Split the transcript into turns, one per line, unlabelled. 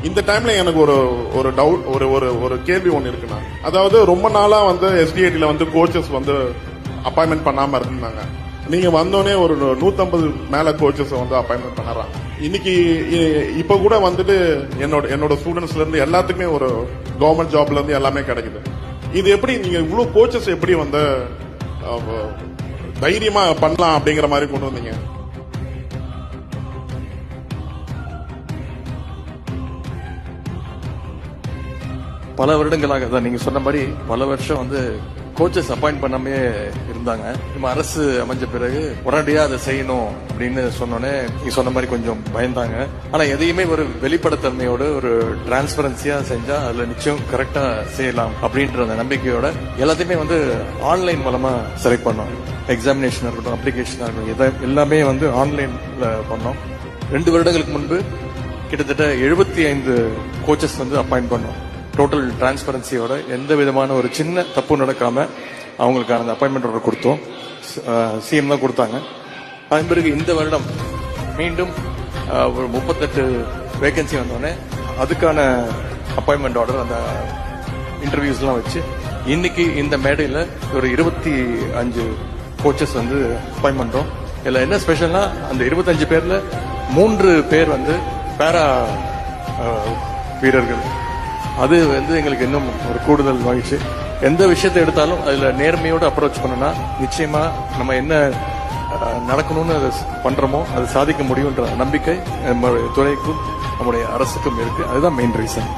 இந்த டைம்ல எனக்கு ஒரு டவுட் ஒரு கேள்வி ஒன்று இருக்குண்ணா. அதாவது ரொம்ப நாளா வந்து எஸ்டிஐடில வந்து கோச்சஸ் வந்து அப்பாயின்மெண்ட் பண்ணாம இருந்தாங்க. நீங்க வந்தோடனே ஒரு 150 மேல கோச்சஸ் வந்து அப்பாயின்மெண்ட் பண்ணறாங்க. இன்னைக்கு இப்ப கூட வந்துட்டு என்னோட ஸ்டூடெண்ட்ஸ்ல இருந்து எல்லாத்துக்குமே ஒரு கவர்மெண்ட் ஜாப்ல இருந்து எல்லாமே கிடைக்குது. இது எப்படி நீங்க இவ்வளவு கோச்சஸ் எப்படி வந்து தைரியமா பண்ணலாம் அப்படிங்கிற மாதிரி கொண்டு வந்தீங்க?
பல வருடங்களாக தான் நீங்க சொன்ன மாதிரி பல வருஷம் வந்து கோச்சஸ் அப்பாயிண்ட் பண்ணாமே இருந்தாங்க. நம்ம அரசு அமைஞ்ச பிறகு உடனடியா அதை செய்யணும் அப்படின்னு சொன்னோன்னே நீங்க சொன்ன மாதிரி கொஞ்சம் பயந்தாங்க. ஆனா எதையுமே ஒரு வெளிப்படைத்தன்மையோட ஒரு டிரான்ஸ்பரன்சியா செஞ்சா அதுல நிச்சயம் கரெக்டா செய்யலாம் அப்படின்ற அந்த நம்பிக்கையோட எல்லாத்தையுமே வந்து ஆன்லைன் மூலமா செலக்ட் பண்ணோம். எக்ஸாமினேஷன் இருக்கட்டும், அப்ளிகேஷனா இருக்கட்டும், எல்லாமே வந்து ஆன்லைன்ல பண்ணோம். 2 வருடங்களுக்கு முன்பு கிட்டத்தட்ட 75 கோச்சஸ் வந்து அப்பாயிண்ட் பண்ணோம். டோட்டல் டிரான்ஸ்பரன்சியோட எந்த விதமான ஒரு சின்ன தப்பு நடக்காம அவங்களுக்கான அந்த அப்பாயின்மெண்ட் ஆர்டர் கொடுத்தோம். சிஎம் தான் கொடுத்தாங்க. அதன் பிறகு இந்த வருடம் மீண்டும் ஒரு 38 வேகன்சி வந்தோடனே அதுக்கான அப்பாயின்மெண்ட் ஆர்டர் அந்த இன்டர்வியூஸ்லாம் வச்சு இன்னைக்கு இந்த மேடையில் ஒரு 25 கோச்சஸ் வந்து அப்பாயின்ட் பண்றோம். இதுல என்ன ஸ்பெஷல்னா அந்த 25 பேர்ல 3 பேர் வந்து பேரா வீரர்கள். அது வந்து எங்களுக்கு இன்னும் ஒரு கூடுதல் மகிழ்ச்சி. எந்த விஷயத்தை எடுத்தாலும் அதுல நேர்மையோடு அப்ரோச் பண்ணனா நிச்சயமா நம்ம என்ன நடக்கணும்னு அதை பண்றோமோ அது சாதிக்க முடியும்ன்ற நம்பிக்கை நம்மளுடைய துறைக்கும் நம்முடைய அரசுக்கும் இருக்கு. அதுதான் மெயின் ரீசன்.